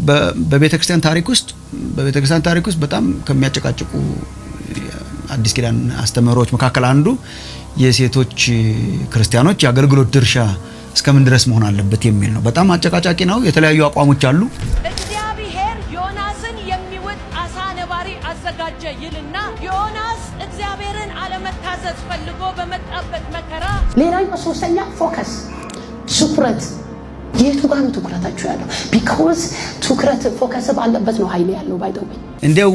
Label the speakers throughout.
Speaker 1: በቤተክርስቲያን ታሪክ ውስጥ በጣም ከሚያጨቃጭቁ አዲስ ኪዳን አስተምህሮች መካከል አንዱ የሴቶች ክርስቲያኖች የአገልግሎት ድርሻ እስከምን ድረስ መሆን አለበት የሚል ነው። በጣም አጨቃጫቂ ነው። የተለያዩ አቋሞች አሉ።
Speaker 2: እግዚአብሔር ዮናስን የሚውጥ አሳ ነባሪ አዘጋጀ ይልና ዮናስ እግዚአብሔርን አለመታዘዝ ፈልጎ በመጣበት መከራ
Speaker 3: ሌላኛው ሶስተኛ ፎከስ ትኩረት የቱ ጋር ነው ትኩረታችሁ ያለው? ቢኮዝ ትኩረት ፎከስ ባለበት ነው ኃይል ያለው። ባይደው
Speaker 1: እንዴው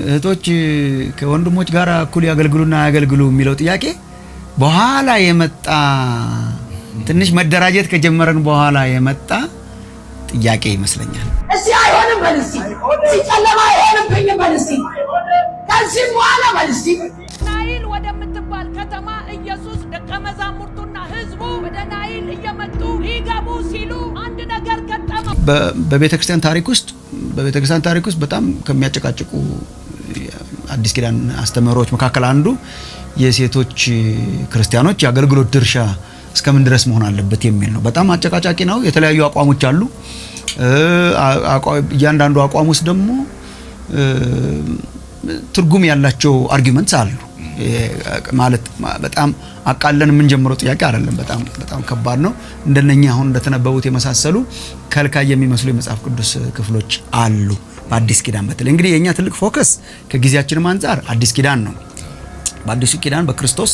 Speaker 1: እህቶች ከወንድሞች ጋር እኩል ያገልግሉና ያገልግሉ የሚለው ጥያቄ በኋላ የመጣ ትንሽ መደራጀት ከጀመረን በኋላ የመጣ ጥያቄ ይመስለኛል።
Speaker 3: እዚህ አይሆንም በልሲ ሲጨለማ አይሆንም በልሲ ከዚህ በኋላ በልሲ
Speaker 2: ናይል ወደምትባል ከተማ ኢየሱስ ደቀ መዛሙርቱና ህዝቡ ወደ ናይል እየመጡ ሊገቡ ሲሉ አንድ ነገር ገጠመ።
Speaker 1: በቤተክርስቲያን ታሪክ ውስጥ በጣም ከሚያጨቃጭቁ አዲስ ኪዳን አስተምህሮች መካከል አንዱ የሴቶች ክርስቲያኖች የአገልግሎት ድርሻ እስከምን ድረስ መሆን አለበት የሚል ነው። በጣም አጨቃጫቂ ነው። የተለያዩ አቋሞች አሉ። እያንዳንዱ አቋም ውስጥ ደግሞ ትርጉም ያላቸው አርጊመንትስ አሉ። ማለት በጣም አቃለን የምንጀምረው ጥያቄ አይደለም። በጣም ከባድ ነው። እንደነኛ አሁን እንደተነበቡት የመሳሰሉ ከልካይ የሚመስሉ የመጽሐፍ ቅዱስ ክፍሎች አሉ በአዲስ ኪዳን። በተለይ እንግዲህ የኛ ትልቅ ፎከስ ከጊዜያችንም አንፃር አዲስ ኪዳን ነው። በአዲሱ ኪዳን በክርስቶስ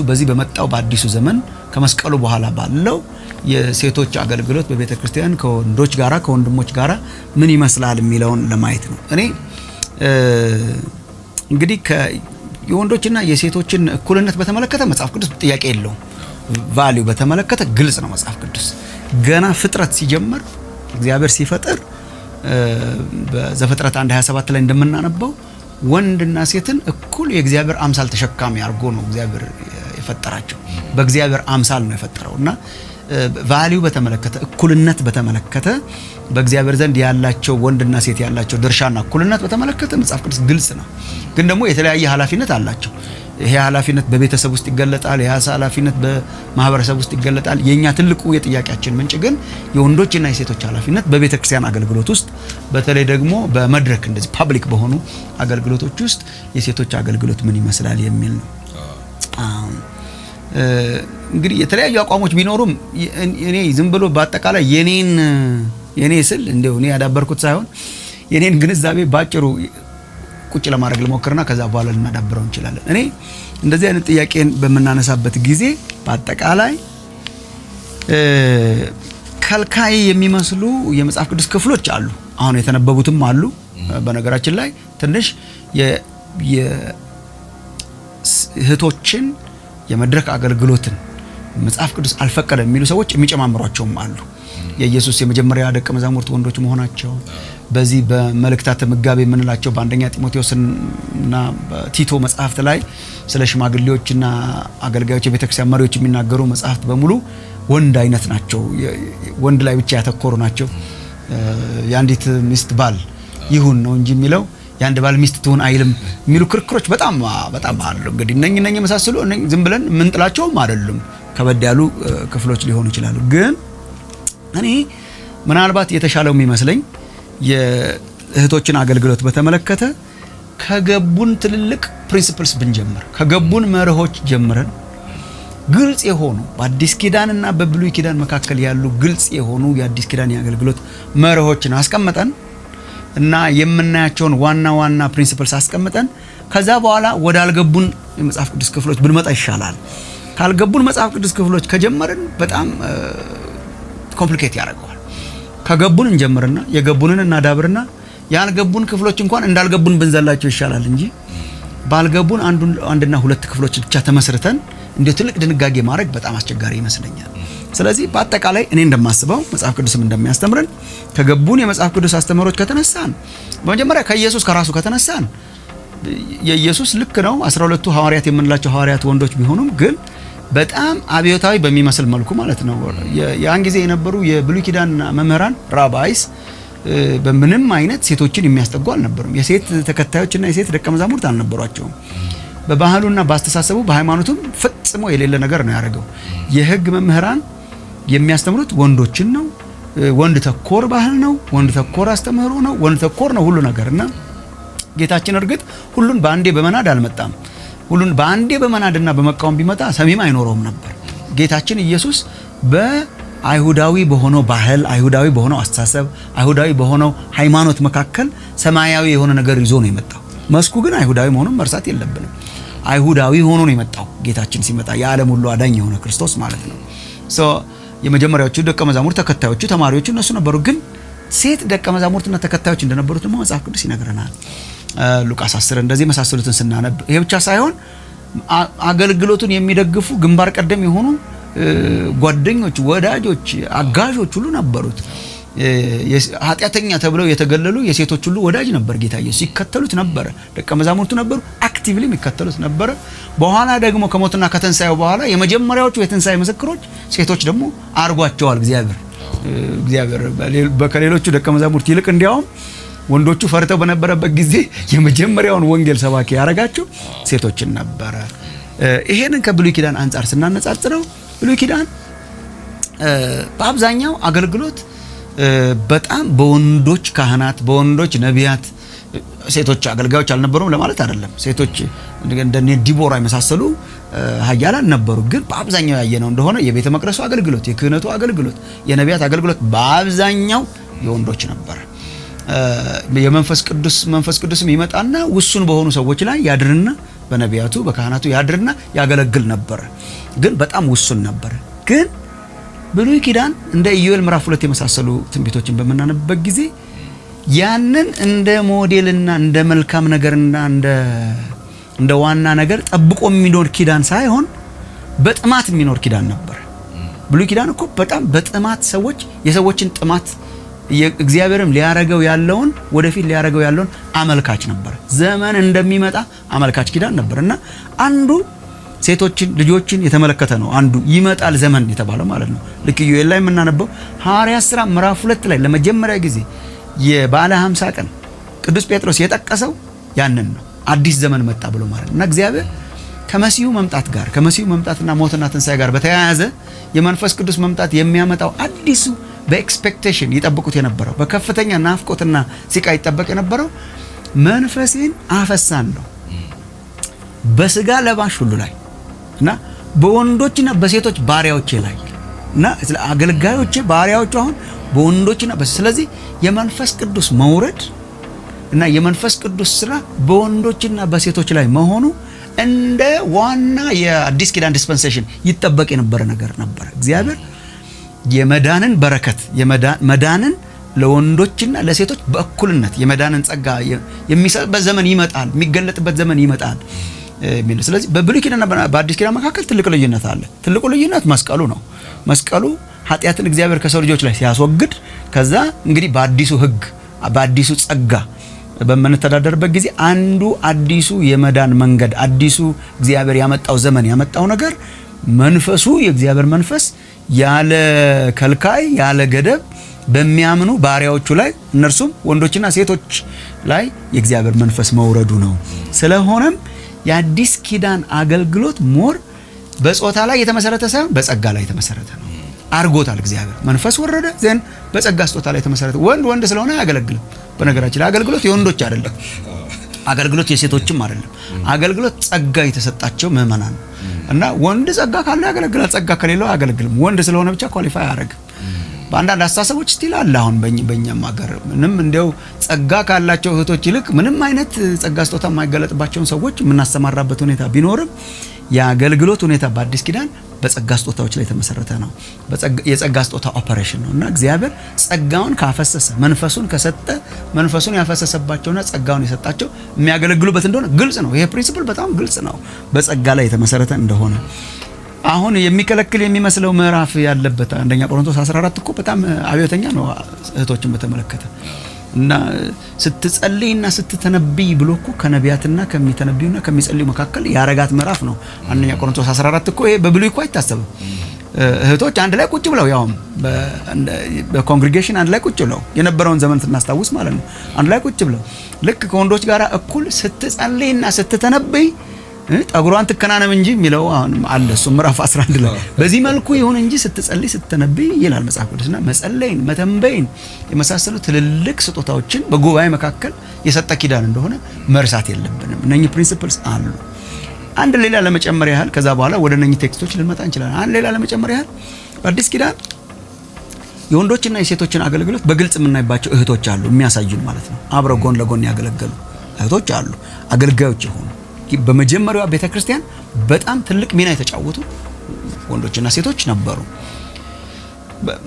Speaker 1: በዚህ በመጣው በአዲሱ ዘመን ከመስቀሉ በኋላ ባለው የሴቶች አገልግሎት በቤተክርስቲያን ከወንዶች ጋራ ከወንድሞች ጋራ ምን ይመስላል የሚለውን ለማየት ነው። እኔ እንግዲህ የወንዶችና የሴቶችን እኩልነት በተመለከተ መጽሐፍ ቅዱስ ጥያቄ የለውም። ቫልዩ በተመለከተ ግልጽ ነው መጽሐፍ ቅዱስ። ገና ፍጥረት ሲጀምር እግዚአብሔር ሲፈጥር በዘፍጥረት 1:27 ላይ እንደምናነበው ወንድና ሴትን እኩል የእግዚአብሔር አምሳል ተሸካሚ አድርጎ ነው እግዚአብሔር የፈጠራቸው። በእግዚአብሔር አምሳል ነው የፈጠረውና ቫልዩ በተመለከተ እኩልነት በተመለከተ በእግዚአብሔር ዘንድ ያላቸው ወንድና ሴት ያላቸው ድርሻና እኩልነት በተመለከተ መጽሐፍ ቅዱስ ግልጽ ነው። ግን ደግሞ የተለያየ ኃላፊነት አላቸው። ይሄ ኃላፊነት በቤተሰብ ውስጥ ይገለጣል። ይሄ ኃላፊነት በማህበረሰብ ውስጥ ይገለጣል። የኛ ትልቁ የጥያቄያችን ምንጭ ግን የወንዶችና የሴቶች ኃላፊነት በቤተክርስቲያን አገልግሎት ውስጥ በተለይ ደግሞ በመድረክ እንደዚህ ፐብሊክ በሆኑ አገልግሎቶች ውስጥ የሴቶች አገልግሎት ምን ይመስላል የሚል ነው። እንግዲህ የተለያዩ አቋሞች ቢኖሩም እኔ ዝም ብሎ በአጠቃላይ የኔ ስል እንደው እኔ ያዳበርኩት ሳይሆን የኔን ግንዛቤ ባጭሩ ቁጭ ለማድረግ ልሞክርና ከዛ በኋላ ልናዳብረው እንችላለን። እኔ እንደዚህ አይነት ጥያቄን በመናነሳበት ጊዜ በአጠቃላይ ከልካይ የሚመስሉ የመጽሐፍ ቅዱስ ክፍሎች አሉ። አሁን የተነበቡትም አሉ። በነገራችን ላይ ትንሽ የእህቶችን የመድረክ አገልግሎትን መጽሐፍ ቅዱስ አልፈቀደም የሚሉ ሰዎች የሚጨማምሯቸውም አሉ። የኢየሱስ የመጀመሪያ ደቀ መዛሙርት ወንዶች መሆናቸው በዚህ በመልእክታተ ምጋቤ የምንላቸው በአንደኛ ጢሞቴዎስና በቲቶ መጽሐፍት ላይ ስለ ሽማግሌዎችና አገልጋዮች የቤተክርስቲያን መሪዎች የሚናገሩ መጽሐፍት በሙሉ ወንድ አይነት ናቸው። ወንድ ላይ ብቻ ያተኮሩ ናቸው። የአንዲት ሚስት ባል ይሁን ነው እንጂ የሚለው የአንድ ባል ሚስት ትሁን አይልም የሚሉ ክርክሮች በጣም አሉ። እንግዲህ እነኚህ መሳሰሉ ዝም ብለን ምንጥላቸውም አይደሉም። ከበድ ያሉ ክፍሎች ሊሆኑ ይችላሉ። ግን እኔ ምናልባት የተሻለው የሚመስለኝ የእህቶችን አገልግሎት በተመለከተ ከገቡን ትልልቅ ፕሪንሲፕልስ ብንጀምር ከገቡን መርሆች ጀምረን ግልጽ የሆኑ በአዲስ ኪዳንና በብሉይ ኪዳን መካከል ያሉ ግልጽ የሆኑ የአዲስ ኪዳን የአገልግሎት መርሆችን አስቀምጠን እና የምናያቸውን ዋና ፕሪንሲፕልስ አስቀምጠን ከዛ በኋላ ወደ አልገቡን የመጽሐፍ ቅዱስ ክፍሎች ብንመጣ ይሻላል። ካልገቡን መጽሐፍ ቅዱስ ክፍሎች ከጀመርን በጣም ኮምፕሊኬት ያደርገዋል። ከገቡን እንጀምርና የገቡንን እናዳብርና ያልገቡን ክፍሎች እንኳን እንዳልገቡን ብንዘላቸው ይሻላል እንጂ ባልገቡን አንድና ሁለት ክፍሎች ብቻ ተመስርተን እንደ ትልቅ ድንጋጌ ማድረግ በጣም አስቸጋሪ ይመስለኛል። ስለዚህ በአጠቃላይ እኔ እንደማስበው መጽሐፍ ቅዱስም እንደሚያስተምረን ከገቡን የመጽሐፍ ቅዱስ አስተምህሮች ከተነሳን በመጀመሪያ ከኢየሱስ ከራሱ ከተነሳን የኢየሱስ ልክ ነው 12ቱ ሐዋርያት የምንላቸው ሐዋርያት ወንዶች ቢሆኑም ግን በጣም አብዮታዊ በሚመስል መልኩ ማለት ነው። ያን ጊዜ የነበሩ የብሉይ ኪዳን መምህራን ራባይስ በምንም አይነት ሴቶችን የሚያስጠጉ አልነበሩም። የሴት ተከታዮችና የሴት ደቀ መዛሙርት አልነበሯቸውም። በባህሉና በአስተሳሰቡ በሃይማኖቱም ፈጽሞ የሌለ ነገር ነው ያደረገው። የሕግ መምህራን የሚያስተምሩት ወንዶችን ነው። ወንድ ተኮር ባህል ነው፣ ወንድ ተኮር አስተምህሮ ነው፣ ወንድ ተኮር ነው ሁሉ ነገርና ጌታችን እርግጥ ሁሉን በአንዴ በመናድ አልመጣም። ሁሉን በአንዴ በመናድና በመቃወም ቢመጣ ሰሚም አይኖረውም ነበር። ጌታችን ኢየሱስ በአይሁዳዊ በሆነው ባህል፣ አይሁዳዊ በሆነው አስተሳሰብ፣ አይሁዳዊ በሆነው ሃይማኖት መካከል ሰማያዊ የሆነ ነገር ይዞ ነው የመጣው። መስኩ ግን አይሁዳዊ መሆኑን መርሳት የለብንም። አይሁዳዊ ሆኖ ነው የመጣው ጌታችን ሲመጣ፣ የዓለም ሁሉ አዳኝ የሆነ ክርስቶስ ማለት ነው። የመጀመሪያዎቹ ደቀ መዛሙርት ተከታዮቹ ተማሪዎቹ እነሱ ነበሩ። ግን ሴት ደቀ መዛሙርትና ተከታዮች እንደነበሩት ደግሞ መጽሐፍ ቅዱስ ይነግረናል። ሉቃስ 10 እንደዚህ መሳሰሉትን ስናነብ ይሄ ብቻ ሳይሆን አገልግሎቱን የሚደግፉ ግንባር ቀደም የሆኑ ጓደኞች፣ ወዳጆች፣ አጋዦች ሁሉ ነበሩት። ኃጢአተኛ ተብለው የተገለሉ የሴቶች ሁሉ ወዳጅ ነበር ጌታ ኢየሱስ። ይከተሉት ነበር፣ ደቀ መዛሙርቱ ነበሩ፣ አክቲቭሊ የሚከተሉት ነበር። በኋላ ደግሞ ከሞትና ከተንሳኤው በኋላ የመጀመሪያዎቹ የትንሳኤ ምስክሮች ሴቶች ደግሞ አርጓቸዋል እግዚአብሔር ከሌሎቹ ደቀ መዛሙርት ይልቅ እንዲያውም ወንዶቹ ፈርተው በነበረበት ጊዜ የመጀመሪያውን ወንጌል ሰባኪ ያረጋቸው ሴቶችን ነበረ። ይሄንን ከብሉይ ኪዳን አንጻር ስናነጻጽረው ብሉይ ኪዳን በአብዛኛው አገልግሎት በጣም በወንዶች ካህናት፣ በወንዶች ነቢያት፣ ሴቶች አገልጋዮች አልነበሩም ለማለት አይደለም። ሴቶች እንደነ ዲቦራ የመሳሰሉ ኃያላን ነበሩ። ግን በአብዛኛው ያየነው እንደሆነ የቤተ መቅደሱ አገልግሎት፣ የክህነቱ አገልግሎት፣ የነቢያት አገልግሎት በአብዛኛው የወንዶች ነበር። መንፈስ ቅዱስም ይመጣና ውሱን በሆኑ ሰዎች ላይ ያድርና በነቢያቱ በካህናቱ ያድርና ያገለግል ነበር። ግን በጣም ውሱን ነበር። ግን ብሉይ ኪዳን እንደ ኢዮኤል ምዕራፍ 2 የመሳሰሉ ትንቢቶችን በመናነብበት ጊዜ ያንን እንደ ሞዴልና እንደ መልካም ነገርና እንደ ዋና ነገር ጠብቆ የሚኖር ኪዳን ሳይሆን በጥማት የሚኖር ኪዳን ነበር። ብሉይ ኪዳን እኮ በጣም በጥማት ሰዎች የሰዎችን ጥማት እግዚአብሔርም ሊያረገው ያለውን ወደፊት ሊያረገው ያለውን አመልካች ነበር። ዘመን እንደሚመጣ አመልካች ኪዳን ነበርና አንዱ ሴቶችን ልጆችን የተመለከተ ነው። አንዱ ይመጣል ዘመን የተባለው ማለት ነው። ልክ ኢዮኤል ላይ የምናነበው ሐዋርያት ሥራ ምዕራፍ 2 ላይ ለመጀመሪያ ጊዜ የባለ 50 ቀን ቅዱስ ጴጥሮስ የጠቀሰው ያንን ነው። አዲስ ዘመን መጣ ብሎ ማለት እና እግዚአብሔር ከመሲሁ መምጣት ጋር ከመሲሁ መምጣትና ሞትና ትንሣኤ ጋር በተያያዘ የመንፈስ ቅዱስ መምጣት የሚያመጣው አዲሱ በኤክስፔክቴሽን ይጠብቁት የነበረው በከፍተኛ ናፍቆትና ሲቃይ ይጠበቅ የነበረው መንፈሴን አፈሳለሁ በስጋ ለባሽ ሁሉ ላይ እና በወንዶችና በሴቶች ባሪያዎቼ ላይ እና አገልጋዮቼ ባሪያዎቹ አሁን በወንዶችና ስለዚህ የመንፈስ ቅዱስ መውረድ እና የመንፈስ ቅዱስ ስራ በወንዶችና በሴቶች ላይ መሆኑ እንደ ዋና የአዲስ ኪዳን ዲስፐንሴሽን ይጠበቅ የነበረ ነገር ነበር። እግዚአብሔር የመዳንን በረከት መዳንን ለወንዶችና ለሴቶች በእኩልነት የመዳንን ጸጋ የሚሰጥበት ዘመን ይመጣል፣ የሚገለጥበት ዘመን ይመጣል የሚል። ስለዚህ በብሉይ ኪዳንና በአዲስ ኪዳን መካከል ትልቅ ልዩነት አለ። ትልቁ ልዩነት መስቀሉ ነው። መስቀሉ ኃጢአትን እግዚአብሔር ከሰው ልጆች ላይ ሲያስወግድ ከዛ እንግዲህ በአዲሱ ሕግ በአዲሱ ጸጋ በመንተዳደርበት ጊዜ አንዱ አዲሱ የመዳን መንገድ አዲሱ እግዚአብሔር ያመጣው ዘመን ያመጣው ነገር መንፈሱ የእግዚአብሔር መንፈስ ያለ ከልካይ ያለ ገደብ በሚያምኑ ባሪያዎቹ ላይ እነርሱም ወንዶችና ሴቶች ላይ የእግዚአብሔር መንፈስ መውረዱ ነው። ስለሆነም የአዲስ ኪዳን አገልግሎት ሞር በጾታ ላይ የተመሰረተ ሳይሆን በጸጋ ላይ የተመሰረተ ነው አርጎታል። እግዚአብሔር መንፈስ ወረደ ዘን በጸጋ ስጦታ ላይ የተመሰረተ ወንድ ስለሆነ አያገለግልም። በነገራችን ላይ አገልግሎት የወንዶች አይደለም፣ አገልግሎት የሴቶችም አይደለም። አገልግሎት ጸጋ የተሰጣቸው ምእመናን እና ወንድ ጸጋ ካለ ያገለግላል፣ ጸጋ ከሌለው አያገለግልም። ወንድ ስለሆነ ብቻ ኳሊፋይ አያደርግም። በአንዳንድ አስተሳሰቦች ስቲል አለ። አሁን በእኛም ሀገር ምንም እንደው ጸጋ ካላቸው እህቶች ይልቅ ምንም አይነት ጸጋ ስጦታ የማይገለጥባቸውን ሰዎች የምናሰማራበት ሁኔታ ቢኖርም የአገልግሎት ሁኔታ በአዲስ ኪዳን በጸጋ ስጦታዎች ላይ የተመሰረተ ነው። የጸጋ ስጦታ ኦፐሬሽን ነው እና እግዚአብሔር ጸጋውን ካፈሰሰ መንፈሱን ከሰጠ መንፈሱን ያፈሰሰባቸውና ጸጋውን የሰጣቸው የሚያገለግሉበት እንደሆነ ግልጽ ነው። ይሄ ፕሪንሲፕል በጣም ግልጽ ነው፣ በጸጋ ላይ የተመሰረተ እንደሆነ። አሁን የሚከለክል የሚመስለው ምዕራፍ ያለበት አንደኛ ቆሮንቶስ 14 እኮ በጣም አብዮተኛ ነው እህቶችን በተመለከተ እና ስትጸልይና ስትተነብይ ብሎ እኮ ከነቢያትና ከሚተነብዩና ከሚጸልዩ መካከል ያረጋት ምዕራፍ ነው አንደኛ ቆሮንቶስ 14 እኮ። ይሄ በብሉይ እኮ አይታሰብም። እህቶች አንድ ላይ ቁጭ ብለው ያውም በኮንግሪጌሽን አንድ ላይ ቁጭ ብለው የነበረውን ዘመን ስናስታውስ ማለት ነው። አንድ ላይ ቁጭ ብለው ልክ ከወንዶች ጋር እኩል ስትጸልይና ስትተነብይ ጠጉሯን ትከናነም እንጂ የሚለው አሁን አለ እሱ ምዕራፍ 11 ላይ በዚህ መልኩ ይሁን እንጂ ስትጸልይ ስትነብይ ይላል መጽሐፍ ቅዱስና መጸለይን መተንበይን የመሳሰሉ ትልልቅ ስጦታዎችን በጉባኤ መካከል የሰጠ ኪዳን እንደሆነ መርሳት የለብንም። እነኚህ ፕሪንሲፕልስ አሉ። አንድ ሌላ ለመጨመር ያህል ከዛ በኋላ ወደ እነኚህ ቴክስቶች ልንመጣ እንችላለን። አንድ ሌላ ለመጨመር ያህል በአዲስ ኪዳን የወንዶችና የሴቶችን አገልግሎት በግልጽ የምናይባቸው እህቶች አሉ፣ የሚያሳዩን ማለት ነው። አብረው ጎን ለጎን ያገለገሉ እህቶች አሉ፣ አገልጋዮች የሆኑ በመጀመሪያዋ ቤተክርስቲያን በጣም ትልቅ ሚና የተጫወቱ ወንዶችና ሴቶች ነበሩ።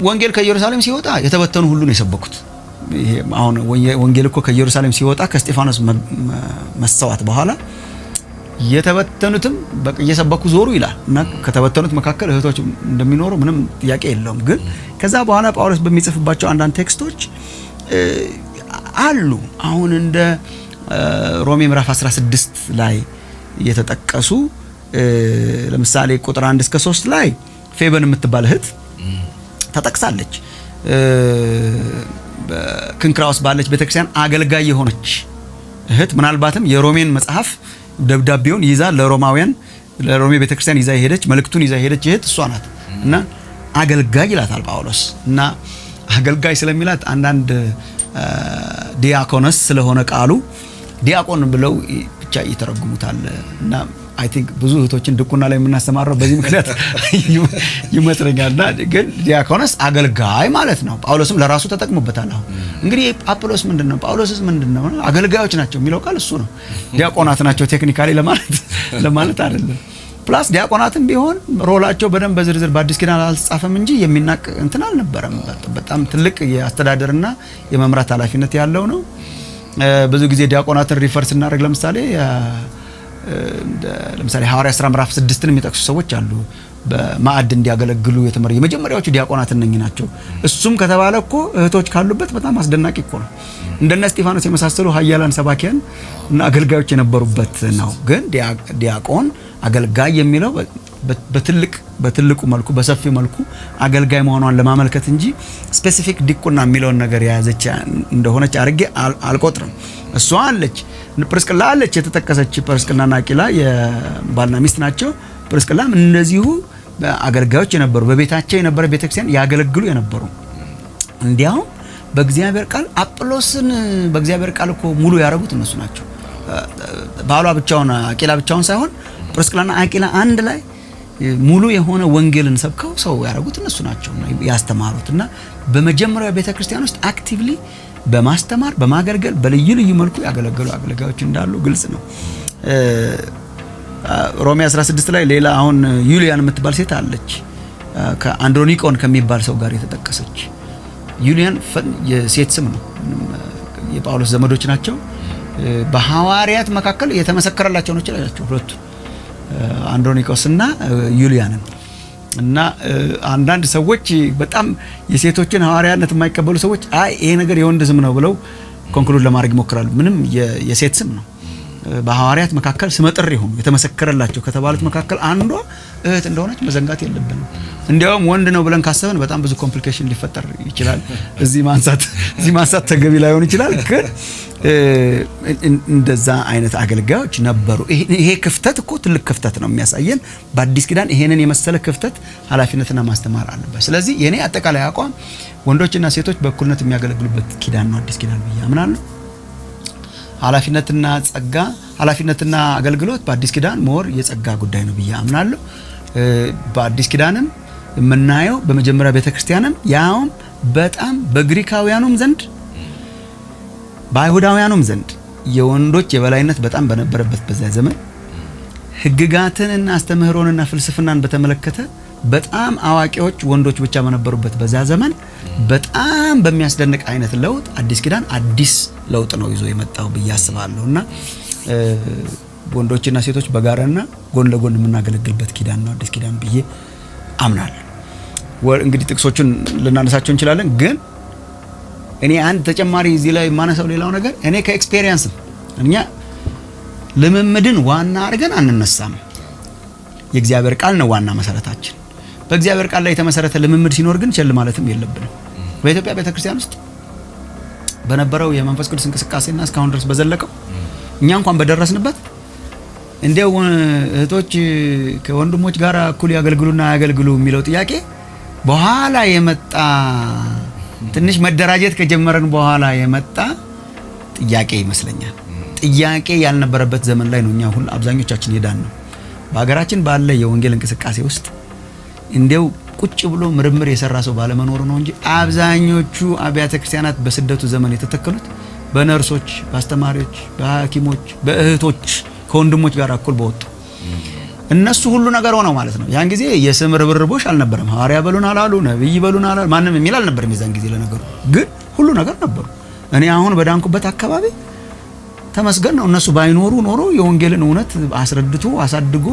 Speaker 1: ወንጌል ከኢየሩሳሌም ሲወጣ የተበተኑ ሁሉ ነው የሰበኩት። ይሄ አሁን ወንጌል እኮ ከኢየሩሳሌም ሲወጣ ከስጢፋኖስ መሰዋት በኋላ የተበተኑትም እየሰበኩ ዞሩ ይላል እና ከተበተኑት መካከል እህቶች እንደሚኖሩ ምንም ጥያቄ የለውም። ግን ከዛ በኋላ ጳውሎስ በሚጽፍባቸው አንዳንድ ቴክስቶች አሉ አሁን እንደ ሮሜ ምዕራፍ 16 ላይ የተጠቀሱ ለምሳሌ ቁጥር 1 እስከ 3 ላይ ፌበን የምትባል እህት ተጠቅሳለች። በክንክራውስ ባለች ቤተክርስቲያን አገልጋይ የሆነች እህት ምናልባትም የሮሜን መጽሐፍ ደብዳቤውን ይዛ ለሮሜ ቤተክርስቲያን ይዛ ሄደች፣ መልእክቱን ይዛ ሄደች እህት እሷ ናት። እና አገልጋይ ይላታል ጳውሎስ። እና አገልጋይ ስለሚላት አንዳንድ ዲያቆነስ ስለሆነ ቃሉ ዲያቆን ብለው ብቻ ይተረጉሙታል። እና አይ ቲንክ ብዙ እህቶችን ድቁና ላይ የምናስተማረው በዚህ ምክንያት ይመስለኛልና ግን ዲያቆነስ አገልጋይ ማለት ነው። ጳውሎስም ለራሱ ተጠቅሞበታል። አሁን እንግዲህ አጵሎስ ምንድነው ጳውሎስስ ምንድነው አገልጋዮች ናቸው የሚለው ቃል እሱ ነው። ዲያቆናት ናቸው ቴክኒካሊ ለማለት አይደለም። ፕላስ ዲያቆናትም ቢሆን ሮላቸው በደንብ በዝርዝር በአዲስ ኪዳን አልተጻፈም እንጂ የሚናቅ እንትን አልነበረም። በጣም ትልቅ የአስተዳደርና የመምራት ኃላፊነት ያለው ነው። ብዙ ጊዜ ዲያቆናትን ሪፈር ስናደርግ ለምሳሌ ሐዋርያ ሥራ ምዕራፍ 6ን የሚጠቅሱ ሰዎች አሉ። በማዕድ እንዲያገለግሉ የተመረጡ የመጀመሪያዎቹ ዲያቆናት እነኚህ ናቸው። እሱም ከተባለ እኮ እህቶች ካሉበት በጣም አስደናቂ እኮ ነው። እንደነ እስጢፋኖስ የመሳሰሉ ኃያላን ሰባኪያን እና አገልጋዮች የነበሩበት ነው። ግን ዲያቆን አገልጋይ የሚለው በትልቁ መልኩ በሰፊው መልኩ አገልጋይ መሆኗን ለማመልከት እንጂ ስፔሲፊክ ዲቁና የሚለውን ነገር የያዘች እንደሆነች አድርጌ አልቆጥርም። እሷ አለች፣ ፕርስቅላ አለች የተጠቀሰች። ፕርስቅላና አቂላ የባልና ሚስት ናቸው። ፕርስቅላም እንደዚሁ አገልጋዮች የነበሩ በቤታቸው የነበረ ቤተክርስቲያን ያገለግሉ የነበሩ እንዲያውም በእግዚአብሔር ቃል አጵሎስን በእግዚአብሔር ቃል እኮ ሙሉ ያደረጉት እነሱ ናቸው። ባሏ ብቻውን አቂላ ብቻውን ሳይሆን ፕርስቅላና አቂላ አንድ ላይ ሙሉ የሆነ ወንጌልን ሰብከው ሰው ያደረጉት እነሱ ናቸው ያስተማሩትና በመጀመሪያው ቤተክርስቲያን ውስጥ አክቲቭሊ በማስተማር በማገልገል በልዩ ልዩ መልኩ ያገለገሉ አገልጋዮች እንዳሉ ግልጽ ነው። ሮሜ 16 ላይ ሌላ አሁን ዩሊያን የምትባል ሴት አለች ከአንድሮኒቆን ከሚባል ሰው ጋር የተጠቀሰች። ዩሊያን የሴት ስም ነው። የጳውሎስ ዘመዶች ናቸው። በሐዋርያት መካከል የተመሰከረላቸው ነው ይችላልቸው ሁለቱ አንድሮኒቆስና ዩሊያንን። እና አንዳንድ ሰዎች በጣም የሴቶችን ሐዋርያነት የማይቀበሉ ሰዎች አይ ይሄ ነገር የወንድ ስም ነው ብለው ኮንክሉድ ለማድረግ ይሞክራሉ። ምንም የሴት ስም ነው። በሐዋርያት መካከል ስመጥር ይሁን የተመሰከረላቸው ከተባሉት መካከል አንዷ እህት እንደሆነች መዘንጋት የለብንም። እንዲያውም ወንድ ነው ብለን ካሰብን በጣም ብዙ ኮምፕሊኬሽን ሊፈጠር ይችላል። እዚህ ማንሳት ተገቢ ላይሆን ይችላል። ግን እንደዛ አይነት አገልጋዮች ነበሩ። ይሄ ክፍተት እኮ ትልቅ ክፍተት ነው የሚያሳየን። በአዲስ ኪዳን ይሄንን የመሰለ ክፍተት ኃላፊነትና ማስተማር አለበት። ስለዚህ የኔ አጠቃላይ አቋም ወንዶችና ሴቶች በእኩልነት የሚያገለግሉበት ኪዳን ነው አዲስ ኪዳን ብዬ አምናለሁ። ኃላፊነትና አገልግሎት በአዲስ ኪዳን ሞር የጸጋ ጉዳይ ነው ብዬ አምናለሁ። በአዲስ ኪዳንም የምናየው በመጀመሪያ ቤተክርስቲያንም ያውም በጣም በግሪካውያኑም ዘንድ በአይሁዳውያኑም ዘንድ የወንዶች የበላይነት በጣም በነበረበት በዛ ዘመን ሕግጋትንና አስተምህሮንና ፍልስፍናን በተመለከተ በጣም አዋቂዎች ወንዶች ብቻ በነበሩበት በዛ ዘመን በጣም በሚያስደንቅ አይነት ለውጥ አዲስ ኪዳን አዲስ ለውጥ ነው ይዞ የመጣው ብዬ አስባለሁና ወንዶችና ሴቶች በጋራና ጎን ለጎን የምናገለግልበት ኪዳን ነው አዲስ ኪዳን ብዬ አምናለሁ። እንግዲህ ጥቅሶቹን ልናነሳቸው እንችላለን፣ ግን እኔ አንድ ተጨማሪ እዚህ ላይ የማነሳው ሌላው ነገር እኔ ከኤክስፔሪየንስ እኛ ልምምድን ዋና አድርገን አንነሳም። የእግዚአብሔር ቃል ነው ዋና መሰረታችን። በእግዚአብሔር ቃል ላይ የተመሰረተ ልምምድ ሲኖር ግን ቸል ማለትም የለብንም። በኢትዮጵያ ቤተክርስቲያን ውስጥ በነበረው የመንፈስ ቅዱስ እንቅስቃሴና እስካሁን ድረስ በዘለቀው እኛ እንኳን በደረስንበት እንዲያው እህቶች ከወንድሞች ጋር እኩል ያገልግሉና ያገልግሉ የሚለው ጥያቄ በኋላ የመጣ ትንሽ መደራጀት ከጀመረን በኋላ የመጣ ጥያቄ ይመስለኛል። ጥያቄ ያልነበረበት ዘመን ላይ ነው እኛ ሁሉ አብዛኞቻችን ሄዳን ነው። በሀገራችን ባለ የወንጌል እንቅስቃሴ ውስጥ እንዲያው ቁጭ ብሎ ምርምር የሰራ ሰው ባለመኖሩ ነው እንጂ አብዛኞቹ አብያተ ክርስቲያናት በስደቱ ዘመን የተተከሉት በነርሶች፣ በአስተማሪዎች፣ በሐኪሞች፣ በእህቶች ከወንድሞች ጋር እኩል በወጡ እነሱ ሁሉ ነገር ሆነው ማለት ነው። ያን ጊዜ የስም ርብርቦሽ አልነበረም። ሐዋርያ በሉን አላሉ፣ ነብይ በሉን አላሉ፣ ማንም የሚል አልነበረም የዛን ጊዜ። ለነገሩ ግን ሁሉ ነገር ነበሩ። እኔ አሁን በዳንኩበት አካባቢ ተመስገን ነው። እነሱ ባይኖሩ ኖሮ የወንጌልን እውነት አስረድቶ አሳድጎ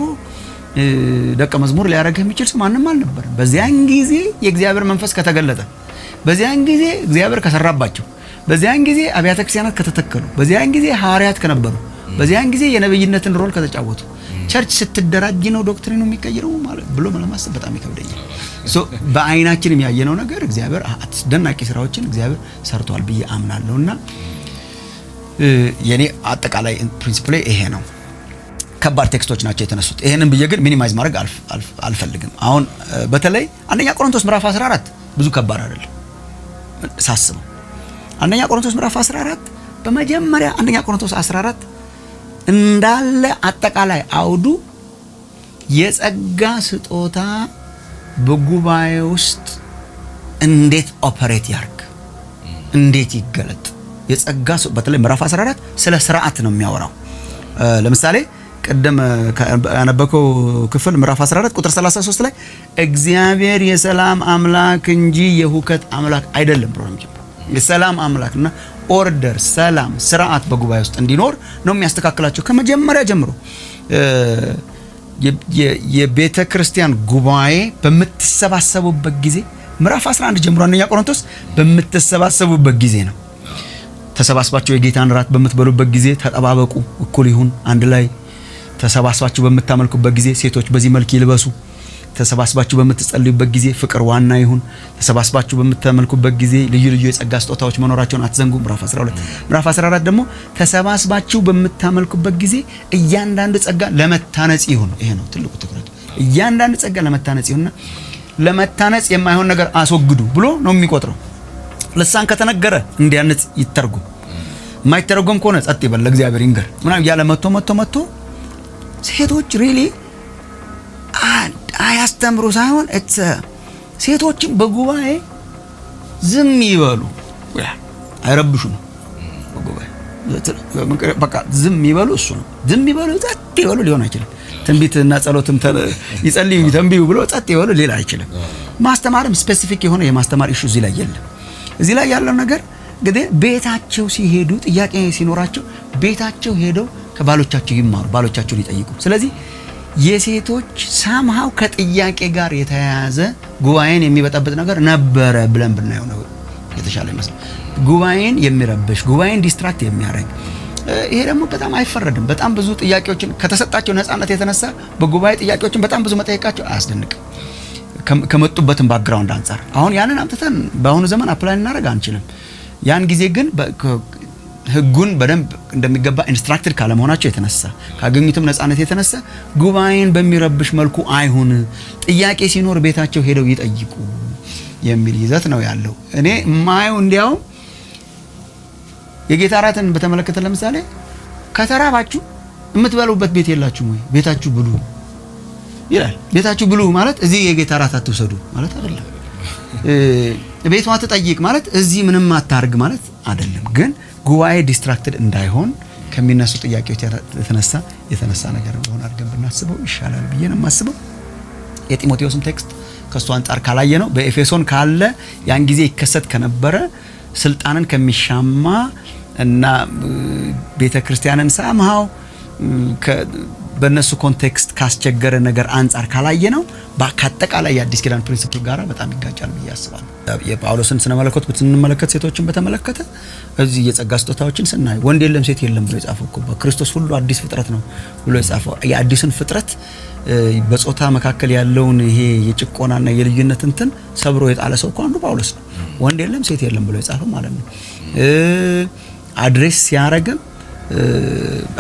Speaker 1: ደቀ መዝሙር ሊያደርግ የሚችል ሰው ማንም አልነበረም። በዚያን ጊዜ የእግዚአብሔር መንፈስ ከተገለጠ፣ በዚያን ጊዜ እግዚአብሔር ከሰራባቸው፣ በዚያን ጊዜ አብያተ ክርስቲያናት ከተተከሉ፣ በዚያን ጊዜ ሐዋርያት ከነበሩ፣ በዚያን ጊዜ የነብይነትን ሮል ከተጫወቱ ቸርች ስትደራጅ ነው ዶክትሪኑ የሚቀየረው ማለት ብሎ ለማሰብ በጣም ይከብደኛል። በአይናችንም ያየነው ነገር እግዚአብሔር አስደናቂ ስራዎችን እግዚአብሔር ሰርቷል ብዬ አምናለሁና የኔ አጠቃላይ ፕሪንሲፕል ይሄ ነው። ከባድ ቴክስቶች ናቸው የተነሱት። ይሄንን ብዬ ግን ሚኒማይዝ ማድረግ አልፈልግም። አሁን በተለይ አንደኛ ቆሮንቶስ ምዕራፍ 14 ብዙ ከባድ አይደለም ሳስበው። አንደኛ ቆሮንቶስ ምዕራፍ 14 በመጀመሪያ አንደኛ ቆሮንቶስ 14 እንዳለ አጠቃላይ አውዱ የጸጋ ስጦታ በጉባኤ ውስጥ እንዴት ኦፐሬት ያርግ፣ እንዴት ይገለጥ። የጸጋ በተለይ ምዕራፍ 14 ስለ ስርዓት ነው የሚያወራው። ለምሳሌ ቀደም ያነበከው ክፍል ምዕራፍ 14 ቁጥር 33 ላይ እግዚአብሔር የሰላም አምላክ እንጂ የሁከት አምላክ አይደለም ብሎ ነው። የሰላም አምላክና ኦርደር፣ ሰላም፣ ስርዓት በጉባኤ ውስጥ እንዲኖር ነው የሚያስተካክላቸው ከመጀመሪያ ጀምሮ። የቤተ ክርስቲያን ጉባኤ በምትሰባሰቡበት ጊዜ ምዕራፍ 11 ጀምሮ አንደኛ ቆሮንቶስ በምትሰባሰቡበት ጊዜ ነው። ተሰባስባችሁ የጌታን ራት በምትበሉበት ጊዜ ተጠባበቁ፣ እኩል ይሁን፣ አንድ ላይ ተሰባስባችሁ በምታመልኩበት ጊዜ ሴቶች በዚህ መልክ ይልበሱ። ተሰባስባችሁ በምትጸልዩበት ጊዜ ፍቅር ዋና ይሁን። ተሰባስባችሁ በምታመልኩበት ጊዜ ልዩ ልዩ የጸጋ ስጦታዎች መኖራቸውን አትዘንጉ። ምዕራፍ 12 ምዕራፍ 14 ደግሞ ተሰባስባችሁ በምታመልኩበት ጊዜ እያንዳንዱ ጸጋ ለመታነጽ ይሁን። ይሄ ነው ትልቁ ትኩረት። እያንዳንዱ ጸጋ ለመታነጽ ይሁንና ለመታነጽ የማይሆን ነገር አስወግዱ ብሎ ነው የሚቆጥረው። ልሳን ከተነገረ እንዲያነጽ ይተርጉም፣ የማይተረጎም ከሆነ ጸጥ ይበል፣ ለእግዚአብሔር ይንገር ምናምን ያለ መጥቶ ሴቶች ሪሊ አያስተምሩ ሳይሆን ሴቶችን በጉባኤ ዝም ይበሉ፣ አይረብሹ ነው። በጉባኤ በቃ ዝም ይበሉ፣ እሱ ነው ዝም ይበሉ። ጸጥ ይበሉ ሊሆን አይችልም። ትንቢትና ጸሎትም ይጸልዩ ተንቢዩ ብሎ ጸጥ ይበሉ ሌላ አይችልም። ማስተማርም ስፔሲፊክ የሆነ የማስተማር ኢሹ እዚህ ላይ የለም። እዚህ ላይ ያለው ነገር እንግዲህ ቤታቸው ሲሄዱ ጥያቄ ሲኖራቸው ቤታቸው ሄደው ከባሎቻቸው ይማሩ፣ ባሎቻቸውን ይጠይቁ። ስለዚህ የሴቶች ሳምሃው ከጥያቄ ጋር የተያያዘ ጉባኤን የሚበጠብጥ ነገር ነበረ ብለን ብናየው ነው የተሻለ ይመስላል። ጉባኤን የሚረብሽ ጉባኤን ዲስትራክት የሚያደርግ ይሄ ደግሞ በጣም አይፈረድም። በጣም ብዙ ጥያቄዎችን ከተሰጣቸው ነፃነት የተነሳ በጉባኤ ጥያቄዎችን በጣም ብዙ መጠየቃቸው አያስደንቅም ከመጡበትም ባክግራውንድ አንፃር። አሁን ያንን አምጥተን በአሁኑ ዘመን አፕላይ እናደርግ አንችልም። ያን ጊዜ ግን ህጉን በደንብ እንደሚገባ ኢንስትራክትድ ካለመሆናቸው የተነሳ ካገኙትም ነፃነት የተነሳ ጉባኤን በሚረብሽ መልኩ አይሁን፣ ጥያቄ ሲኖር ቤታቸው ሄደው ይጠይቁ የሚል ይዘት ነው ያለው። እኔ ማየው እንዲያው የጌታ እራትን በተመለከተ ለምሳሌ ከተራባችሁ የምትበሉበት ቤት የላችሁም ወይ? ቤታችሁ ብሉ ይላል። ቤታችሁ ብሉ ማለት እዚህ የጌታ እራት አትውሰዱ ማለት አይደለም። ቤቷ ትጠይቅ ማለት እዚህ ምንም አታርግ ማለት አይደለም። ግን ጉባኤ ዲስትራክትድ እንዳይሆን ከሚነሱ ጥያቄዎች የተነሳ ነገር እንደሆነ አድርገን ብናስበው ይሻላል ብዬ ነው የማስበው። የጢሞቴዎስን ቴክስት ከሱ አንጻር ካላየ ነው በኤፌሶን ካለ ያን ጊዜ ይከሰት ከነበረ ስልጣንን ከሚሻማ እና ቤተክርስቲያንን ሳምሃው በእነሱ ኮንቴክስት ካስቸገረ ነገር አንጻር ካላየ ነው በአጠቃላይ የአዲስ ኪዳን ፕሪንሲፕል ጋር በጣም ይጋጫል ብዬ አስባለሁ። የጳውሎስን ስነ መለኮት ብትመለከት ሴቶችን በተመለከተ እዚህ የጸጋ ስጦታዎችን ስናይ ወንድ የለም ሴት የለም ብሎ የጻፈው እኮ በክርስቶስ ሁሉ አዲስ ፍጥረት ነው ብሎ የጻፈው የአዲስን ፍጥረት በጾታ መካከል ያለውን ይሄ የጭቆናና የልዩነት እንትን ሰብሮ የጣለ ሰው እኮ አንዱ ጳውሎስ ነው። ወንድ የለም ሴት የለም ብሎ የጻፈው ማለት ነው። አድሬስ ሲያረግም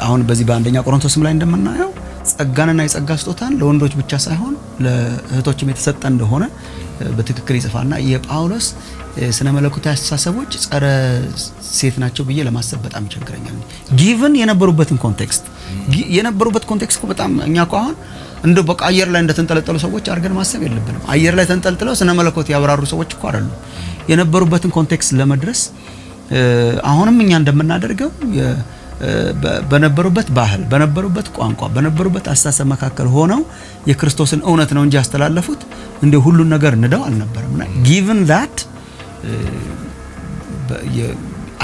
Speaker 1: አሁን በዚህ በአንደኛ ቆሮንቶስም ላይ እንደምናየው ጸጋንና የጸጋ ስጦታን ለወንዶች ብቻ ሳይሆን ለእህቶችም የተሰጠ እንደሆነ በትክክል ይጽፋልና የጳውሎስ ስነ መለኮታዊ አስተሳሰቦች ጸረ ሴት ናቸው ብዬ ለማሰብ በጣም ይቸግረኛል። ጊቭን የነበሩበት ኮንቴክስት በጣም እኛ እኮ አሁን እንደ በቃ አየር ላይ እንደተንጠለጠሉ ሰዎች አድርገን ማሰብ የለብንም። አየር ላይ ተንጠልጥለው ስነ መለኮት ያብራሩ ሰዎች እኮ አይደሉም። የነበሩበትን ኮንቴክስት ለመድረስ አሁንም እኛ እንደምናደርገው በነበሩበት ባህል፣ በነበሩበት ቋንቋ፣ በነበሩበት አስተሳሰብ መካከል ሆነው የክርስቶስን እውነት ነው እንጂ ያስተላለፉት እንደ ሁሉን ነገር እንደው አልነበረምና given that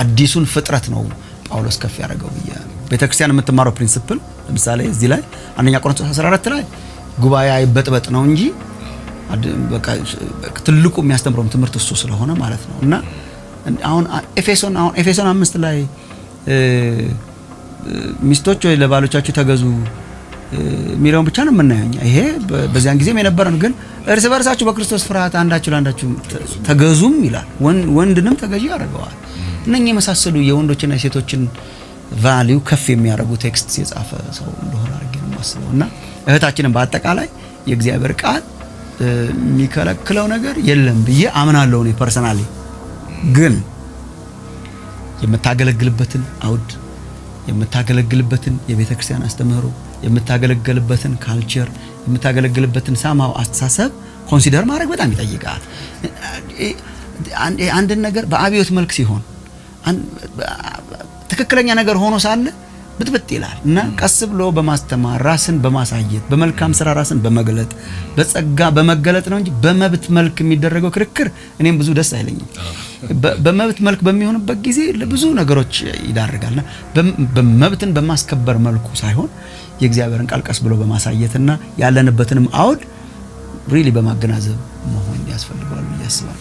Speaker 1: አዲሱን ፍጥረት ነው ጳውሎስ ከፍ ያደረገው ቤተክርስቲያን የምትማረው ፕሪንሲፕል ለምሳሌ እዚህ ላይ አንደኛ ቆሮንቶስ 14 ላይ ጉባኤ አይበጥበጥ ነው እንጂ በቃ ትልቁ የሚያስተምረው ትምህርት እሱ ስለሆነ ማለት ነው። እና አሁን ኤፌሶን 5 ላይ ሚስቶች ወይ ለባሎቻችሁ ተገዙ ሚሊዮን ብቻ ነው የምናየው። ይሄ በዚያን ጊዜም የነበረ ነው። ግን እርስ በርሳችሁ በክርስቶስ ፍርሃት አንዳችሁ ለአንዳችሁ ተገዙም ይላል። ወንድንም ተገዢ ያደርገዋል። እነኚህ የመሳሰሉ የወንዶችና የሴቶችን ቫልዩ ከፍ የሚያደርጉ ቴክስት የጻፈ ሰው እንደሆነ አድርጌ ነው የማስበው። እና እህታችንን በአጠቃላይ የእግዚአብሔር ቃል የሚከለክለው ነገር የለም ብዬ አምናለሁ እኔ ፐርሰናሊ። ግን የምታገለግልበትን አውድ፣ የምታገለግልበትን የቤተ ክርስቲያን አስተምህሮ፣ የምታገለግልበትን ካልቸር፣ የምታገለግልበትን ሳማው አስተሳሰብ ኮንሲደር ማድረግ በጣም ይጠይቃል። አንድን ነገር በአብዮት መልክ ሲሆን ትክክለኛ ነገር ሆኖ ሳለ ብጥብጥ ይላል እና ቀስ ብሎ በማስተማር ራስን በማሳየት በመልካም ስራ ራስን በመግለጥ በጸጋ በመገለጥ ነው እንጂ በመብት መልክ የሚደረገው ክርክር እኔም ብዙ ደስ አይለኝም። በመብት መልክ በሚሆንበት ጊዜ ለብዙ ነገሮች ይዳርጋልና በመብትን በማስከበር መልኩ ሳይሆን የእግዚአብሔርን ቃል ቀስ ብሎ በማሳየትና ያለንበትንም አውድ ሪሊ በማገናዘብ መሆን ያስፈልጋል ብዬ አስባለሁ።